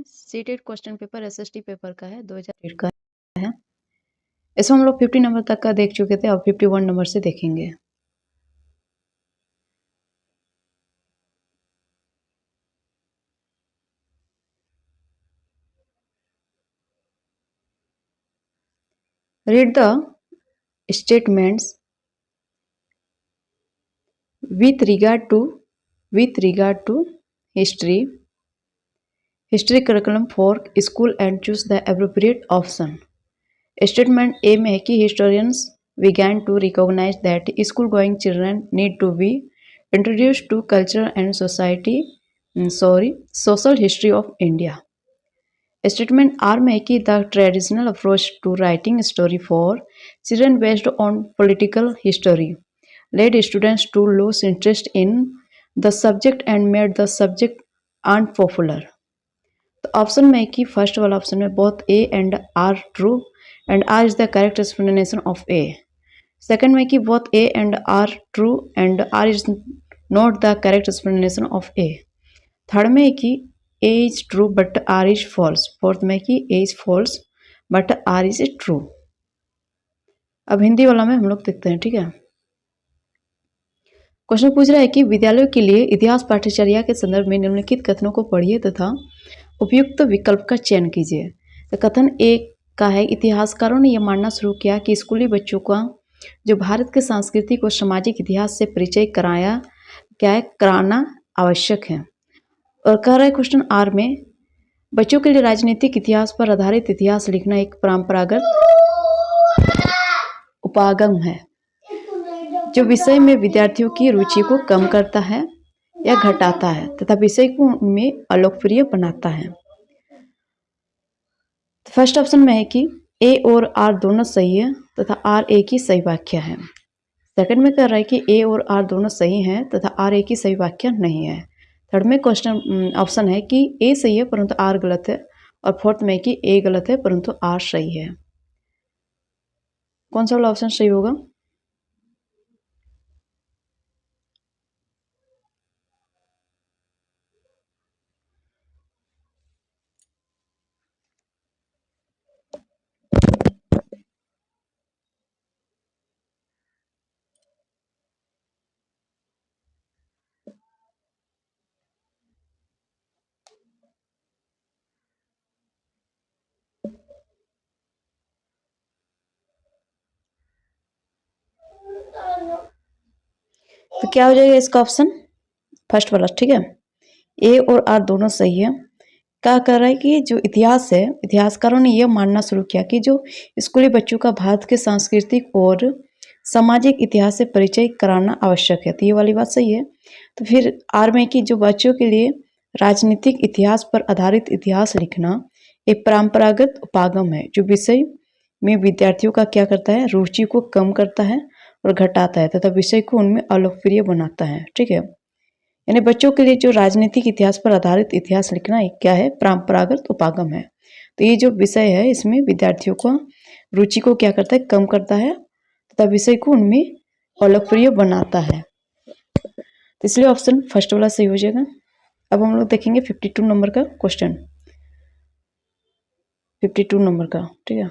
Students, seated question paper SST paper का है, 2008 का है। इसमें हम लोग 50 नंबर तक का देख चुके थे, अब 51 नंबर से देखेंगे। Read the statements with regard to history curriculum for school and choose the appropriate option. Statement A में है कि historians began to recognize that school-going children need to be introduced to culture and social history of India. Statement R में है कि the traditional approach to writing story for children based on political history led students to lose interest in the subject and made the subject unpopular. तो option में है कि first वाला option में both A and R true and R is the correct explanation of A. Second में कि both A and R true and R is not the correct explanation of A. Third में है कि A is true but R is false. Fourth में कि A is false but R is true. अब हिंदी वाला में हम लोग देखते हैं, ठीक है। क्वेश्चन पूछ रहा है कि विद्यालयों के लिए इतिहास पाठ्यचर्या के संदर्भ में निम्नलिखित कथनों को पढ़िए तथा उपयुक्त विकल्प का चयन कीजिए। तो कथन एक का है, इतिहासकारों ने यह मानना शुरू किया कि स्कूली बच्चों का जो भारत के सांस्कृतिक और सामाजिक इतिहास से परिचय कराना आवश्यक है। और कह रहा है क्वेश्चन आर में, बच्चों के लिए राजनीतिक इतिहास पर आधारित इतिहास लिखना एक परंपरागत उपागम है जो विषय में विद्यार्थियों की रुचि को कम करता है या घटाता है तथा विषय को उनमें अलोकप्रिय बनाता है। फर्स्ट ऑप्शन में है कि ए और आर दोनों सही है तथा आर ए की सही व्याख्या है। सेकंड में कह रहा है कि ए और आर दोनों सही हैं तथा आर ए की सही व्याख्या नहीं है। थर्ड में क्वेश्चन ऑप्शन है कि ए सही है परंतु आर गलत है, और फोर्थ में कि ए गलत है परंतु आर सही है। कौन सा वाला ऑप्शन सही होगा? तो क्या हो जाएगा इसका ऑप्शन? फर्स्ट वाला, ठीक है। ए और आर दोनों सही है। क्या कर रहा है कि जो इतिहास है, इतिहासकारों ने यह मानना शुरू किया कि जो स्कूली बच्चों का भारत के सांस्कृतिक और सामाजिक इतिहास से परिचय कराना आवश्यक है। तो ये वाली बात सही है। तो फिर आर में कि जो बच्चों के लिए राजनीतिक इतिहास पर आधारित इतिहास लिखना एक परंपरागत उपागम है जो विषय में विद्यार्थियों का क्या करता है, रुचि को कम करता है और घटाता है तथा विषय को उनमें अलोकप्रिय बनाता है, ठीक है। यानी बच्चों के लिए जो राजनीतिक इतिहास पर आधारित इतिहास लिखना एक क्या है, परंपरागत उपागम है। तो ये जो विषय है इसमें विद्यार्थियों को रुचि को क्या करता है, कम करता है तथा विषय को उनमें अलोकप्रिय बनाता है। तो इसलिए ऑप्शन फर्स्ट वाला सही हो जाएगा। अब हम लोग देखेंगे 52 नंबर का क्वेश्चन, 52 नंबर का, ठीक है।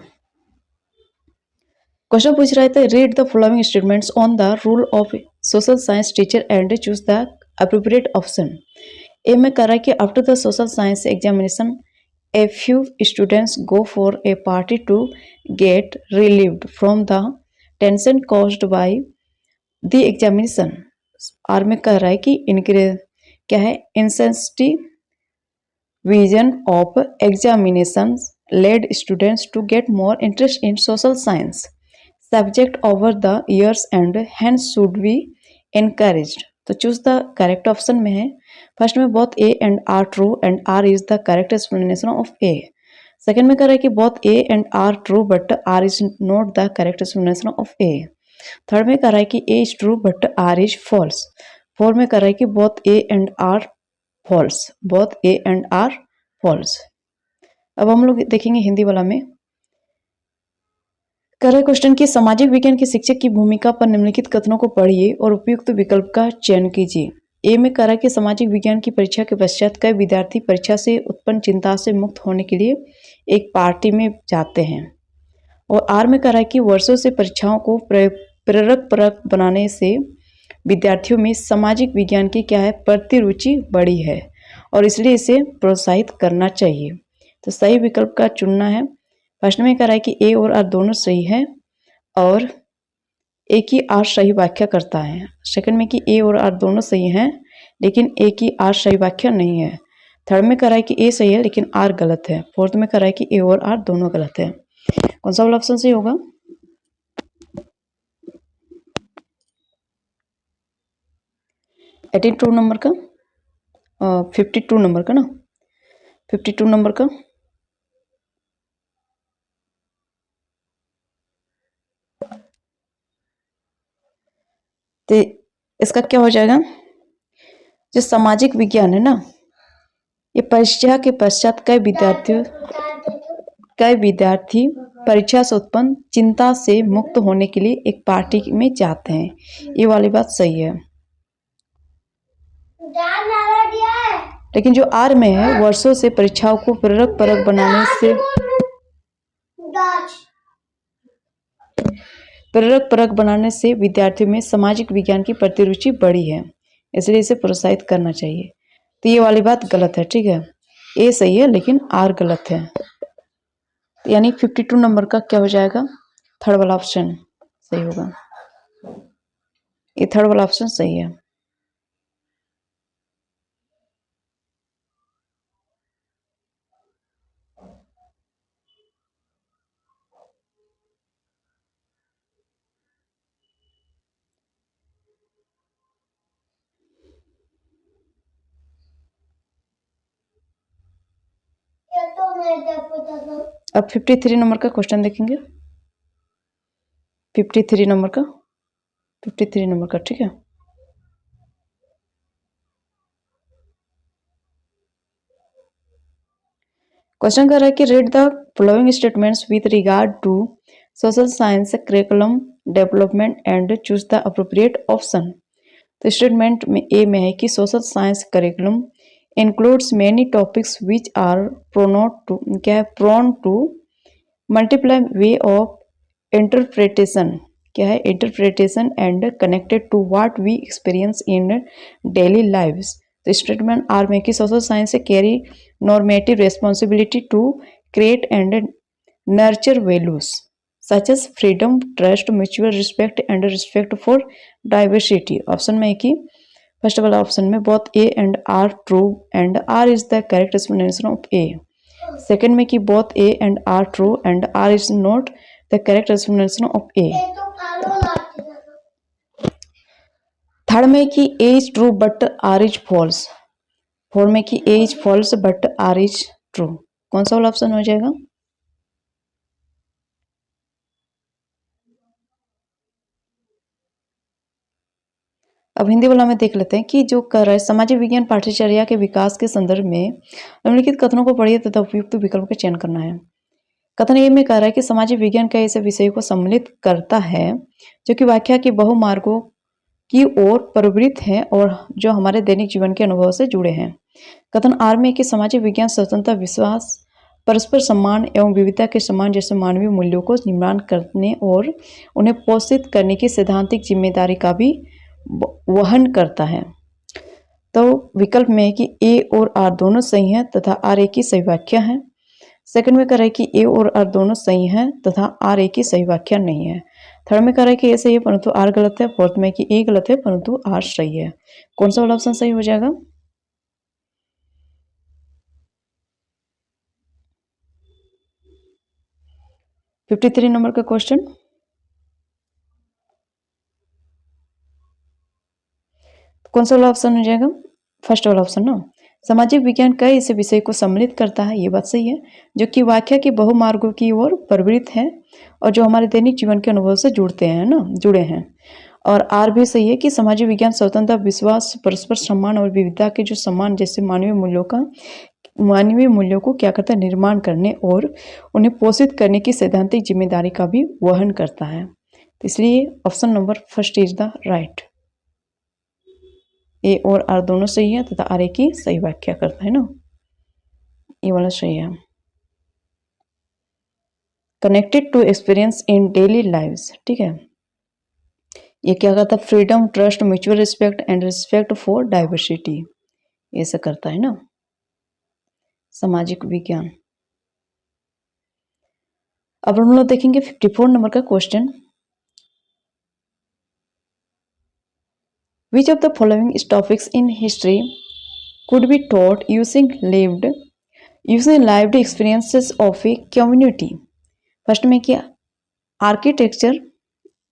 क्वेश्चन पूछ रहा था, read the following statements on the rule of social science teacher and choose the appropriate option. A में कह रहा है कि after the social science examination a few students go for a party to get relieved from the tension caused by the examination। R में कह रहा है कि क्या है, insensitive vision of examinations led students to get more interest in social science subject over the years and hence should be encouraged। तो choose the correct option में है, फर्स्ट में both A and R true and R is the correct explanation of A. Second में कह रहा है कि both A and R true but R is not the correct explanation of A. Third में कह रहा है कि A is true but R is false. Fourth में कह रहा है कि both A and R false, both A and R false. अब हम लोग देखेंगे हिंदी वाला में। कर रहे क्वेश्चन की सामाजिक विज्ञान के शिक्षक की भूमिका पर निम्नलिखित कथनों को पढ़िए और उपयुक्त विकल्प का चयन कीजिए। ए में करा कि सामाजिक विज्ञान की परीक्षा के पश्चात कई विद्यार्थी परीक्षा से उत्पन्न चिंता से मुक्त होने के लिए एक पार्टी में जाते हैं। और आर में करा कि वर्षों से परीक्षाओं को प्रेरक परक बनाने से विद्यार्थियों में सामाजिक विज्ञान की क्या है प्रति रुचि बढ़ी है और इसलिए इसे प्रोत्साहित करना चाहिए। तो सही विकल्प का चुनना है। फर्स्ट में करा है कि ए और आर दोनों सही है और ए की आर सही व्याख्या करता है। सेकंड में कि ए और आर दोनों सही हैं लेकिन ए की आर सही व्याख्या नहीं है। थर्ड में करा है कि ए सही है लेकिन आर गलत है। फोर्थ में करा है कि ए और आर दोनों गलत है। कौन सा वाला ऑप्शन सही होगा? 82 नंबर का 52 नंबर का ना 52 नंबर का तो इसका क्या हो जाएगा? जो सामाजिक विज्ञान है ना, ये परीक्षा के पश्चात कई विद्यार्थी परीक्षा से उत्पन्न चिंता से मुक्त होने के लिए एक पार्टी में जाते हैं। ये वाली बात सही है। लेकिन जो आर में है वर्षों से परीक्षाओं को प्रेरक परक बनाने से विद्यार्थियों में सामाजिक विज्ञान की प्रति रुचि बढ़ी है, इसलिए इसे प्रोत्साहित करना चाहिए। तो ये वाली बात गलत है। ठीक है, ए सही है लेकिन आर गलत है। यानी 52 नंबर का क्या हो जाएगा? थर्ड वाला ऑप्शन सही होगा। ये थर्ड वाला ऑप्शन सही है। अब 53 नंबर का क्वेश्चन देखेंगे। 53 नंबर का 53 नंबर का ठीक है। क्वेश्चन कर रहा है कि read the following statements with regard to social science curriculum development and choose the appropriate option. तो स्टेटमेंट में ए में है कि social science curriculum includes many topics which are prone to multiple way of interpretation and connected to what we experience in daily lives. The statement are में कि social science carry normative responsibility to create and nurture values such as freedom, trust, mutual respect and respect for diversity. Option में है कि first वाला option में both A and R true and R is the correct explanation of A. Second में कि both A and R true and R is not the correct explanation of A. Third में कि A is true but R is false. Fourth में कि A is false but R is true. कौन सा वाला option हो जाएगा? अब हिंदी वाला में देख लेते हैं कि जो कर रहा है सामाजिक विज्ञान पाठ्यचर्या के विकास के संदर्भ में निम्नलिखित कथनों को पढ़िए तथा उपयुक्त विकल्प का चयन करना है। कथन ए में कह रहा है कि सामाजिक विज्ञान का ऐसे विषय को सम्मिलित करता है जो कि व्याख्या के बहुमार्गों की ओर प्रवृत्त हैं और जो हमारे दैनिक जीवन के अनुभव से जुड़े हैं। कथन आर में कि सामाजिक विज्ञान स्वतंत्रता, विश्वास, परस्पर सम्मान एवं विविधता के सम्मान जैसे मानवीय मूल्यों को निर्माण करने और उन्हें पोषित करने की सैद्धांतिक जिम्मेदारी का भी वहन करता है। तो विकल्प में है कि ए और आर दोनों सही हैं तथा आर ए की सही व्याख्या है। सेकंड में कह रहा है कि ए और आर दोनों सही हैं तथा आर ए की सही व्याख्या नहीं है। थर्ड में कह रहा है कि ए सही है परंतु आर गलत है। फोर्थ में कि ए गलत है परंतु आर सही है। कौन सा वाला ऑप्शन सही हो जाएगा? फिफ्टी 53 नंबर का क्वेश्चन। कौन सा वाला ऑप्शन हो जाएगा? फर्स्ट वाला ऑप्शन ना। सामाजिक विज्ञान कई ऐसे विषय को सम्मिलित करता है, ये बात सही है, जो कि व्याख्या के बहुमार्गों की ओर प्रवृत्त है और जो हमारे दैनिक जीवन के अनुभव से जुड़े हैं। और आर भी सही है कि सामाजिक विज्ञान स्वतंत्रता, विश्वास, परस्पर सम्मान और विविधता के जो सम्मान जैसे मानवीय मूल्यों को क्या करता है, निर्माण करने और उन्हें पोषित करने की सैद्धांतिक जिम्मेदारी का भी वहन करता है। इसलिए option number first is the right. A और आर दोनों सही है तथा आर ए की सही व्याख्या करता है ना, ये वाला सही है। Connected to experience in daily lives, ठीक है, ये क्या करता है, freedom, trust, mutual respect and respect for diversity, ये सब करता है ना, सामाजिक विज्ञान। अब हम लोग देखेंगे 54 नंबर का question, which of the following topics in history could be taught using lived experiences of a community। First में क्या,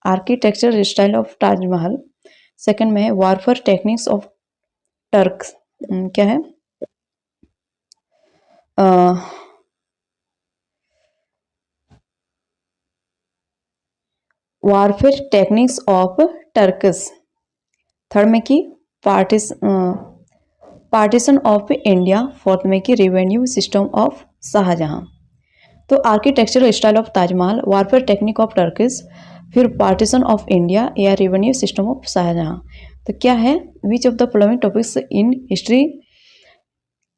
architecture style of Taj Mahal, second में वारफेयर टेक्निक्स ऑफ टर्क्स, क्या है, warfare techniques of Turks, third में की partition of India, fourth में की revenue system of Shahjahan. तो architectural style of Taj Mahal, warfare technique of Turkish, फिर पार्टीशन ऑफ इंडिया या रेवेन्यू सिस्टम ऑफ शाहजहां। तो क्या है, which of the following topics in history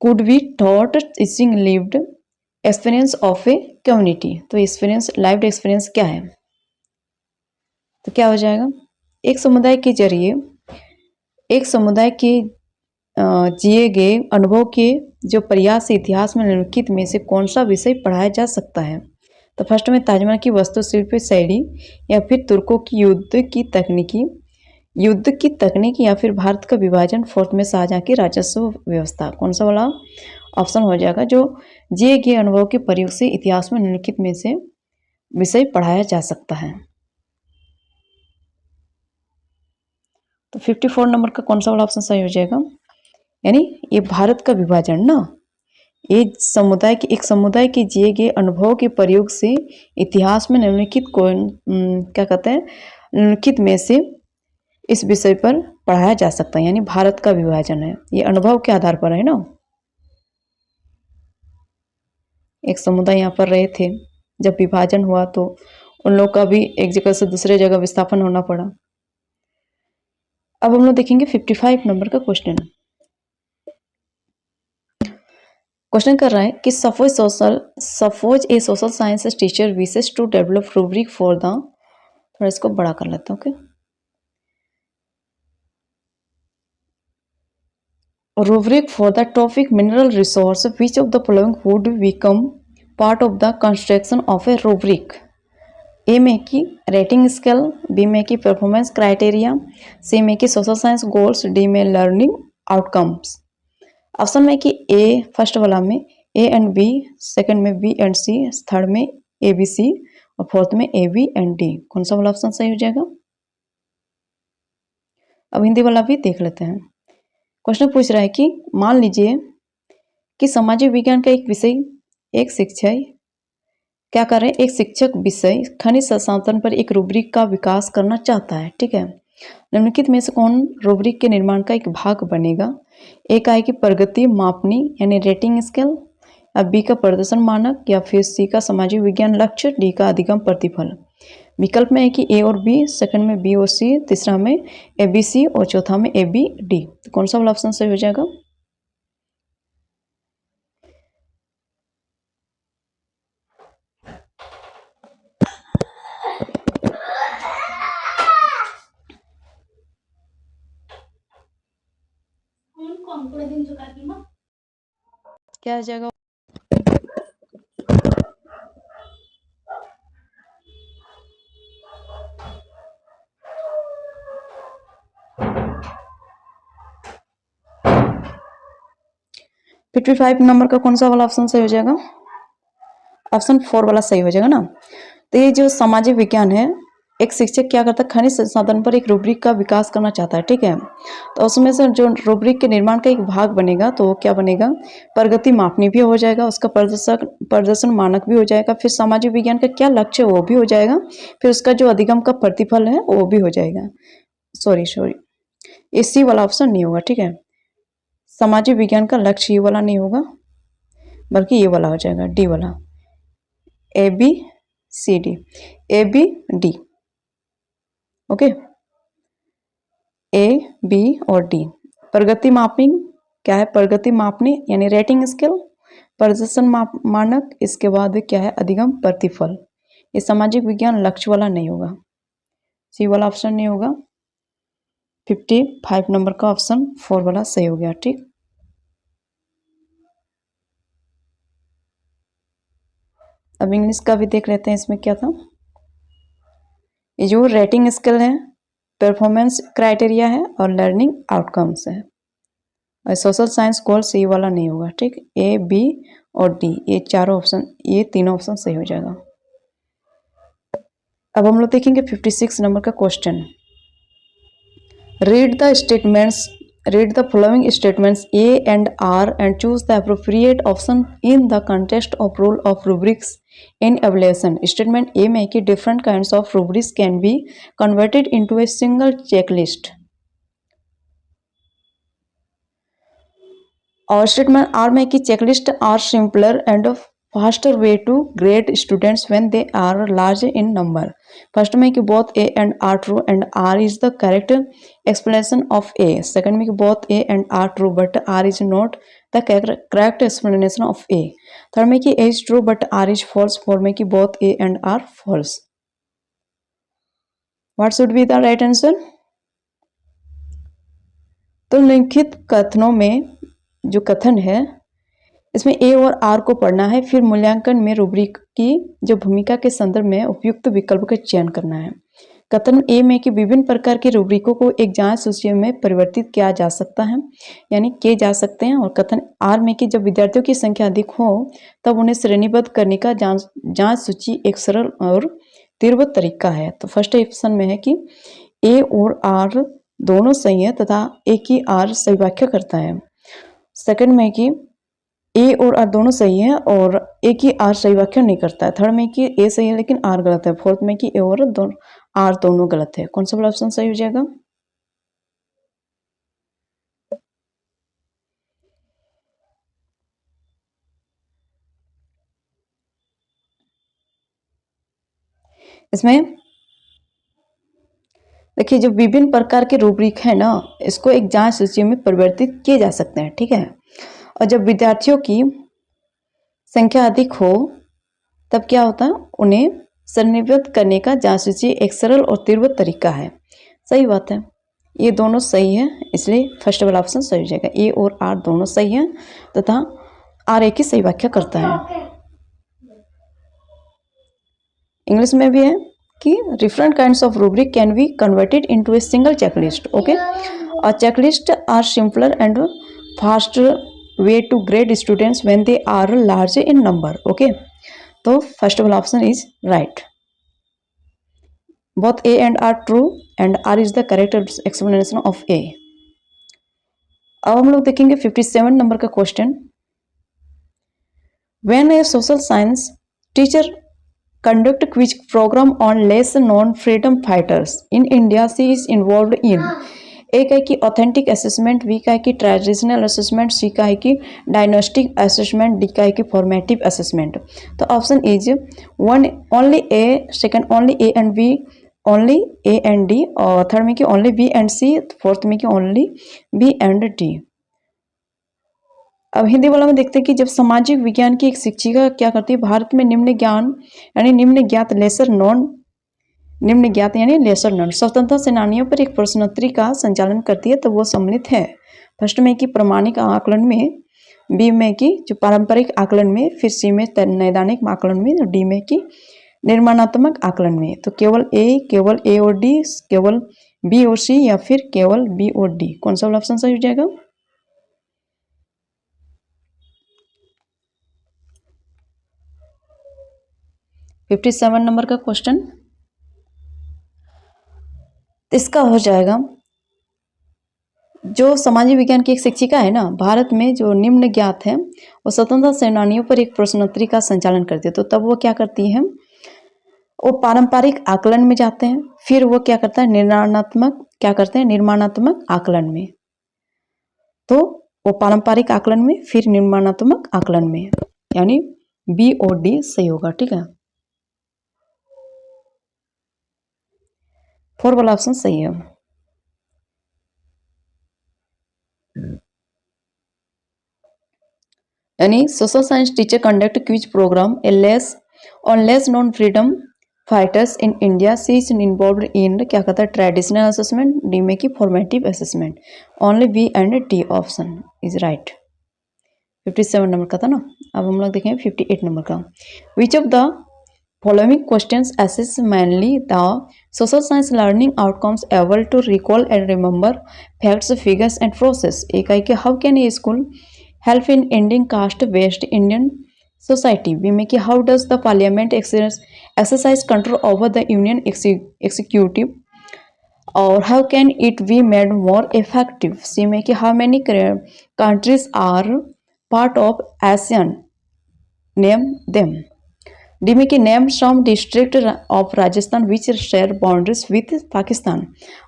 could be thought teaching lived experience of a community. तो experience, lived experience क्या है, तो क्या हो जाएगा, एक समुदाय के जरिए, एक समुदाय के जिए गए अनुभव के जो प्रयास से इतिहास में निम्नलिखित में से कौन सा विषय पढ़ाया जा सकता है। तो फर्स्ट में ताजमहल की वास्तुशिल्प शैली, या फिर तुर्कों की युद्ध की तकनीक, या फिर भारत का विभाजन, फोर्थ में शाहजहां की राजस्व व्यवस्था। कौन सा वाला ऑप्शन हो जाएगा, जो जिए गए अनुभव के प्रयोग से इतिहास में निम्नलिखित में से विषय पढ़ाया जा सकता है। तो 54 नंबर का कौन सा वाला ऑप्शन सही हो जाएगा, यानी ये भारत का विभाजन ना, ये एक समुदाय के जिए गए अनुभव के प्रयोग से इतिहास में निम्नलिखित क्या कहते हैं, निम्नलिखित में से इस विषय पर पढ़ाया जा सकता है, यानी भारत का विभाजन है, ये अनुभव के आधार पर है ना। एक समुदाय यहाँ पर रहे थे, जब विभाजन हुआ तो उन लोग का भी एक जगह से दूसरे जगह विस्थापन होना पड़ा। अब हम लोग देखेंगे 55 नंबर का क्वेश्चन। क्वेश्चन कर रहा है कि suppose a social science teacher wishes to develop rubric for the, थोड़ा इसको बड़ा कर लेता हूँ, okay, rubric for the topic mineral resource, which of the following would become part of the construction of a rubric. A में की rating scale, B में की परफॉर्मेंस क्राइटेरिया, सी में की सोशल साइंस गोल्स, डी में लर्निंग आउटकम्स। ऑप्शन में कि ए, first वाला में ए एंड बी, सेकंड में बी एंड सी, थर्ड में ए बी सी और फोर्थ में ए बी एंड डी। कौन सा वाला ऑप्शन सही हो जाएगा। अब हिंदी वाला भी देख लेते हैं। क्वेश्चन पूछ रहा है कि मान लीजिए कि सामाजिक विज्ञान का एक विषय, एक शिक्षक क्या कर रहे हैं, एक शिक्षक विषय खनिज संसाधन पर एक रूब्रिक का विकास करना चाहता है, ठीक है। निम्नलिखित में से कौन रूब्रिक के निर्माण का एक भाग बनेगा। ए का है कि प्रगति मापनी यानी रेटिंग स्केल, या बी का प्रदर्शन मानक, या फिर सी का सामाजिक विज्ञान लक्ष्य, डी का अधिगम प्रतिफल। विकल्प में है कि ए और बी, सेकंड में बी और सी, तीसरा में ए बी सी और चौथा में ए बी डी। तो कौन सा वाला ऑप्शन सही हो जाएगा। क्या आ जाएगा। फिफ्टी 55 नंबर का कौन सा वाला ऑप्शन सही हो जाएगा। ऑप्शन 4 वाला सही हो जाएगा ना। तो ये जो सामाजिक विज्ञान है, एक शिक्षक क्या करता है, खनिज संसाधन पर एक रूब्रिक का विकास करना चाहता है, ठीक है। तो उसमें से जो रूब्रिक के निर्माण का एक भाग बनेगा, तो क्या बनेगा, प्रगति मापनी भी हो जाएगा, उसका प्रदर्शन मानक भी हो जाएगा, फिर सामाजिक विज्ञान का क्या लक्ष्य वो भी हो जाएगा, फिर उसका जो अधिगम का प्रतिफल है वो भी हो जाएगा। सॉरी ये सी वाला ऑप्शन नहीं होगा, ठीक है। सामाजिक विज्ञान का लक्ष्य ये वाला नहीं होगा, बल्कि ये वाला हो जाएगा, डी वाला, A B C D, A B D, okay, A B और डी। प्रगति मापनी क्या है? प्रगति मापनी यानी रेटिंग स्केल। प्रदर्शन मानक, इसके बाद क्या है? अधिगम प्रतिफल। ये सामाजिक विज्ञान लक्ष्य वाला नहीं होगा, सी वाला ऑप्शन नहीं होगा। 55 नंबर का ऑप्शन 4 वाला सही हो गया। ठीक, अब इंग्लिश का भी देख लेते हैं। इसमें क्या था? ये जो रेटिंग स्केल है, परफॉर्मेंस क्राइटेरिया है और लर्निंग आउटकम्स है। और सोशल साइंस गोल सी वाला नहीं होगा। ठीक, ए, बी और डी, ये चारों ऑप्शन, ये तीनों ऑप्शन सही हो जाएगा। अब हम लोग देखेंगे 56 नंबर का question. Read the following statements A and R and choose the appropriate option in the context of rule of rubrics in evaluation. Statement A में कि different kinds of rubrics can be converted into a single checklist. और statement R में कि checklist R simpler and faster way to grade students when they are large in number. First में कि both A and R true and R is the correct explanation of A. Second में कि both A and R true but R is not the correct explanation of A. Third में कि A is true but R is false. Fourth में कि both A and R false. What should be the right answer? तो लिखित कथनों में जो कथन है, इसमें ए और आर को पढ़ना है, फिर मूल्यांकन में रूब्रिक की जो भूमिका के संदर्भ में उपयुक्त विकल्प का चयन करना है। कथन ए में कि विभिन्न प्रकार के रूब्रिकों को एक जांच सूची में परिवर्तित किया जा सकता है, यानी किए जा सकते हैं। और कथन आर में कि जब विद्यार्थियों की संख्या अधिक हो तब उन्हें श्रेणीबद्ध करने का जांच सूची एक सरल और तीव्र तरीका है। तो फर्स्ट ऑप्शन में है कि ए और आर दोनों सही है तथा ए की आर सही व्याख्या करता है। सेकंड में कि ए और आर दोनों सही है और ए की आर सही व्याख्या नहीं करता है। थर्ड में कि ए सही है लेकिन आर गलत है। फोर्थ में कि ए और आर दोनों गलत है। कौन सा वाला ऑप्शन सही हो जाएगा? इसमें देखिए, जो विभिन्न प्रकार के रूब्रिक है ना, इसको एक जांच सूची में परिवर्तित किए जा सकते हैं। ठीक है, और जब विद्यार्थियों की संख्या अधिक हो तब क्या होता है? उन्हें श्रेणीबद्ध करने का जांच सूची एक सरल और तीव्र तरीका है। सही बात है, ये दोनों सही है, इसलिए फर्स्ट वाला ऑप्शन सही हो जाएगा। ए और आर दोनों सही है तथा आर ए की सही व्याख्या करता है। इंग्लिश में भी है कि different kinds of rubric can be converted into a single checklist. Okay, और checklist R simpler and faster way to grade students when they are large in number. Okay, तो फर्स्ट वाला option is right. Both A and R true and R is the correct explanation of A. अब हम लोग देखेंगे 57 number का question. When a social science teacher conduct quiz program on less known freedom fighters in India she is involved in। एक है कि authentic assessment, B का है कि ट्रेडिशनल असेसमेंट, सी का है कि डायग्नोस्टिक असेसमेंट, डी का है कि फॉर्मेटिव असेसमेंट। तो option is one only A, second only A and B, only A and D, और थर्ड में कि only B and C, fourth में कि ओनली बी एंड डी। अब हिंदी वाला में देखते हैं कि जब सामाजिक विज्ञान की एक शिक्षिका क्या करती है, भारत में निम्न ज्ञान यानी निम्न ज्ञात लेसर नॉन, निम्न ज्ञात यानी लेसर नॉन स्वतंत्रता सेनानियों पर एक प्रश्नोत्तरी का संचालन करती है, तो वो सम्मिलित है। फर्स्ट में कि प्रमाणिक आकलन में, बी में कि जो पारंपरिक आकलन में, फिर सी में नैदानिक आकलन में, डी में कि निर्माणात्मक आकलन में। तो केवल ए और डी, केवल बी और सी, या फिर केवल बी और डी, कौन सा ऑप्शन सही हो जाएगा? 57 नंबर का क्वेश्चन इसका हो जाएगा, जो सामाजिक विज्ञान की एक शिक्षिका है ना, भारत में जो निम्न ज्ञात है वो स्वतंत्रता सेनानियों पर एक प्रश्नोत्तरी का संचालन करती है। तो तब वो क्या करती है, वो पारंपरिक आकलन में जाते हैं, फिर वो क्या करता है, निर्माणात्मक आकलन में। तो वो पारंपरिक आकलन में, फिर निर्माणात्मक आकलन में, यानी बी और डी सही होगा। ठीक है, 4 वाला ऑप्शन सही है। यानी social science teacher conduct quiz programme on lesser known freedom fighters in India. C is involve in क्या कहता है ट्रेडिशनल असेसमेंट, डी में की formative assessment. Only B and D option is right. 57 number का था ना। अब हम लोग देखें 58 नंबर का। विच of the following questions assess mainly the social science learning outcomes able to recall and remember facts, figures and process। एक है कि how can a school help in ending caste-based Indian society। B में कि how does the parliament exercise control over the union executive और how can it be made more effective। सी में कि how many countries are part of ASEAN, name them। D में कि name some district of Rajasthan which share boundaries with Pakistan.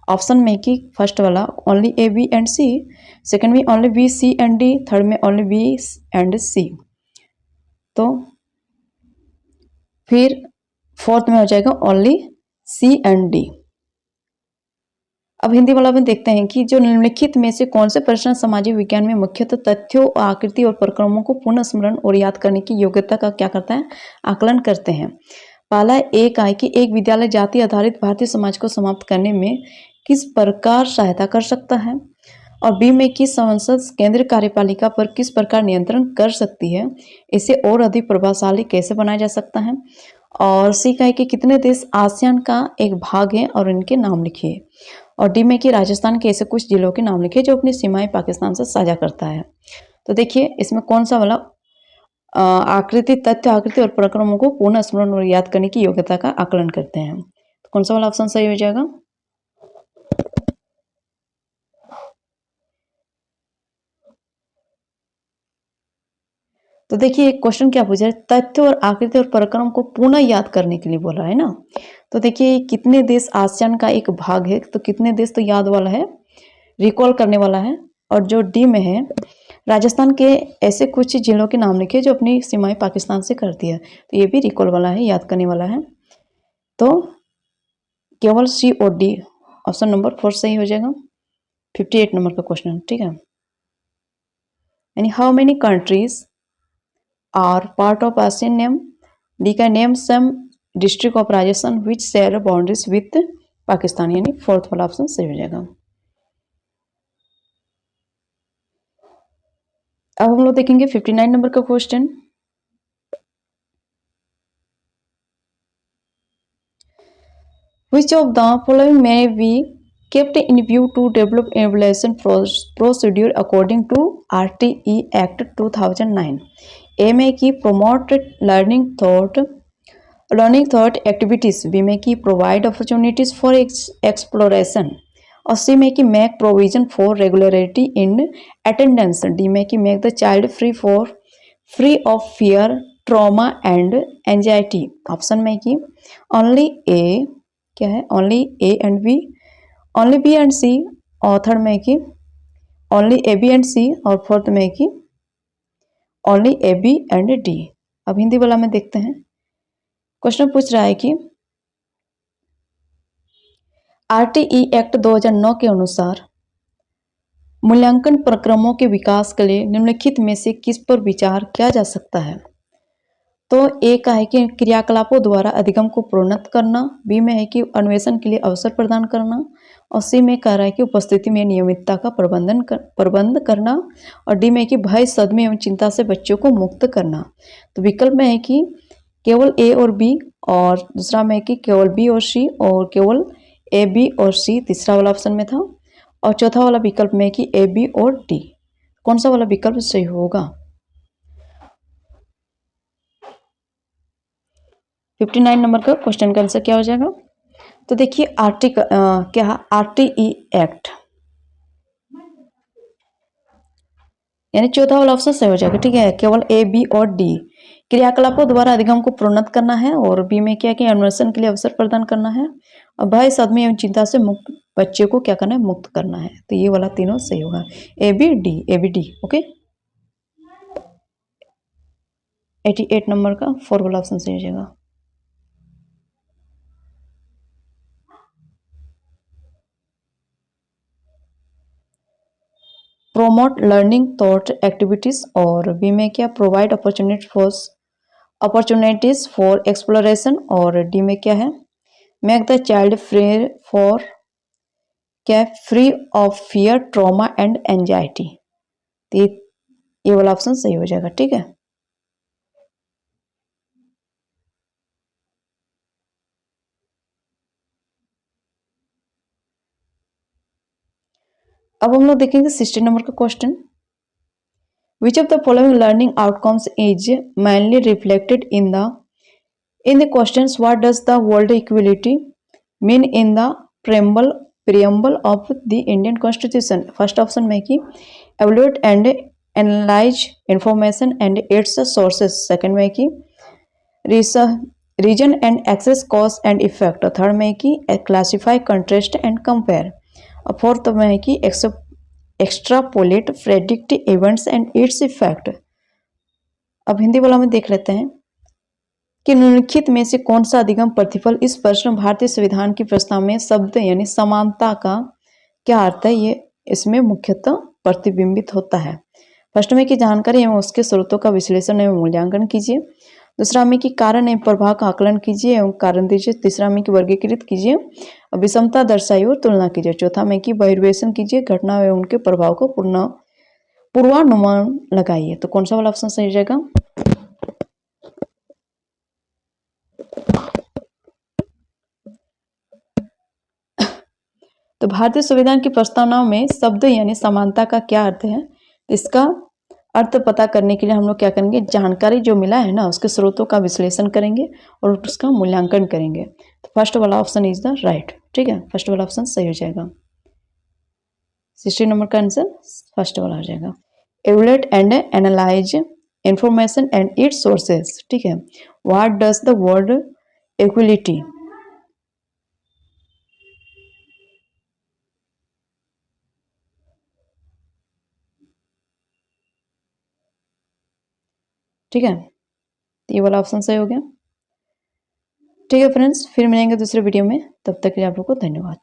Option में कि first वाला only A B and C, second में only B C and D, third में only B and C. तो फिर fourth में हो जाएगा ओनली सी एंड डी। अब हिंदी वाला में देखते हैं कि जो निम्नलिखित में से कौन से प्रश्न सामाजिक विज्ञान में मुख्यतः तथ्यों, आकृति और प्रक्रमों को पुनः स्मरण और याद करने की योग्यता का क्या करता है, आकलन करते हैं। पहला एक है कि एक विद्यालय जाति आधारित भारतीय समाज को समाप्त करने में किस प्रकार सहायता कर सकता है, और बी में कि संसद केंद्रीय कार्यपालिका पर किस प्रकार नियंत्रण कर सकती है, इसे और अधिक प्रभावशाली कैसे बनाया जा सकता है, और सी का है कि कितने देश आसियान का एक भाग है और इनके नाम लिखिए, और डी में कि राजस्थान के ऐसे कुछ जिलों के नाम लिखिए जो अपनी सीमाएं पाकिस्तान से साझा करता है। तो देखिए इसमें कौन सा वाला आकृति, तथ्य, आकृति और प्रक्रमों को पुनः स्मरण और याद करने की योग्यता का आकलन करते हैं। तो कौन सा वाला ऑप्शन सही हो जाएगा। तो देखिए एक क्वेश्चन क्या पूछा है, तथ्य और आकृति और प्रक्रम को पुनः याद करने के लिए बोला है ना। तो देखिए कितने देश आसियान का एक भाग है, तो कितने देश तो याद वाला है, रिकॉल करने वाला है, और जो डी में है राजस्थान के ऐसे कुछ जिलों के नाम लिखे जो अपनी सीमाएं पाकिस्तान से करती है, तो ये भी रिकॉल वाला है, याद करने वाला है। तो केवल सी और डी ऑप्शन नंबर 4 सही हो जाएगा। 58 नंबर का क्वेश्चन, ठीक है। यानी how many countries are part of ASEAN name, D का name some district of Rajasthan which share boundaries with Pakistan, यानी फोर्थ वाला ऑप्शन सही हो जाएगा। अब हम लोग देखेंगे 59 नंबर का question. Which of the following may be kept in view to develop evaluation procedure according to RTE Act 2009। A में की promote learning thought activities, B में की provide opportunities for exploration, और सी में की make provision for regularity in attendance, D में की make the child free of fear, trauma and anxiety। Option में की ओनली ए क्या है, only A and B, only B and C, और थर्ड में कि only A B and C, और फोर्थ में कि only A B and D. अब हिंदी वाला में देखते हैं। क्वेश्चन पूछ रहा है कि आरटीई एक्ट 2009 के अनुसार मूल्यांकन प्रक्रमों के विकास के लिए निम्नलिखित में से किस पर विचार किया जा सकता है। तो ए का है कि क्रियाकलापों द्वारा अधिगम को प्रोन्नत करना, बी में है कि अन्वेषण के लिए अवसर प्रदान करना, और सी में कह रहा है कि उपस्थिति में नियमितता का प्रबंध करना, और डी में कि भय, सदमे एवं चिंता से बच्चों को मुक्त करना। तो विकल्प में है कि केवल ए और बी, और दूसरा में है कि केवल बी और सी, और केवल ए बी और सी तीसरा वाला ऑप्शन में था, और चौथा वाला विकल्प में है कि ए बी और डी। कौन सा वाला विकल्प सही होगा। 59 नंबर का क्वेश्चन का आंसर क्या हो जाएगा। तो देखिए आरटीई एक्ट यानी चौथा वाला ऑप्शन सही हो जाएगा, ठीक है। केवल ए बी और डी क्रियाकलापों द्वारा अधिगम को प्रोन्नत करना है, और बी में क्या कि अन्वेषण के लिए अवसर प्रदान करना है, और भय, सदमे एवं चिंता से मुक्त बच्चे को क्या करना है, मुक्त करना है। तो ये वाला तीनों सही होगा, A B D. Okay 88 number का 4 वाला ऑप्शन सही हो जाएगा। प्रोमोट लर्निंग थॉट एक्टिविटीज, और बी में क्या, प्रोवाइड अपॉर्चुनिटीज फॉर एक्सप्लोरेशन, और डी में क्या है, make the child free for क्या, free of fear, trauma and anxiety. तो ये वाला ऑप्शन सही हो जाएगा। ठीक है, अब हम लोग देखेंगे 16 नंबर का question. Which of the following learning outcomes is mainly reflected in the questions? What does the word equality mean in the preamble of the Indian Constitution? First option में कि evaluate and analyze information and its sources. Second में कि reason and access, cause and effect. Third में कि classify, contrast and compare. और fourth में है कि extrapolate, predict events and its effect. अब हिंदी वाला में देख लेते हैं कि निम्नलिखित में से कौन सा अधिगम प्रतिफल इस प्रश्न भारतीय संविधान की प्रस्ताव में शब्द यानी समानता का क्या अर्थ है, ये इसमें मुख्यतः प्रतिबिंबित होता है। फर्स्ट में की जानकारी एवं उसके स्रोतों का विश्लेषण एवं मूल्यांकन कीजिए। दूसरा में कि कारण एवं प्रभाव का आकलन कीजिए एवं कारण दीजिए। तीसरा में कि वर्गीकृत कीजिए, विषमता दर्शाइए और तुलना कीजिए। चौथा में कि बहिर्वेशन कीजिए, घटना एवं उनके प्रभाव को पूर्वानुमान लगाइए। तो कौन सा वाला ऑप्शन सही हो जाएगा? तो भारतीय संविधान की प्रस्तावना में शब्द यानी समानता का क्या अर्थ है, इसका अर्थ पता करने के लिए हम लोग क्या करेंगे, जानकारी जो मिला है ना उसके स्रोतों का विश्लेषण करेंगे और उसका मूल्यांकन करेंगे। तो फर्स्ट वाला ऑप्शन इज द राइट। ठीक है, फर्स्ट वाला ऑप्शन सही हो जाएगा। 16 नंबर का आंसर फर्स्ट वाला हो जाएगा। Evaluate and analyze information and its sources. ठीक है, what does the word equality, ठीक है, ये वाला ऑप्शन सही हो गया। ठीक है फ्रेंड्स, फिर मिलेंगे दूसरे वीडियो में, तब तक के लिए आप लोग को धन्यवाद।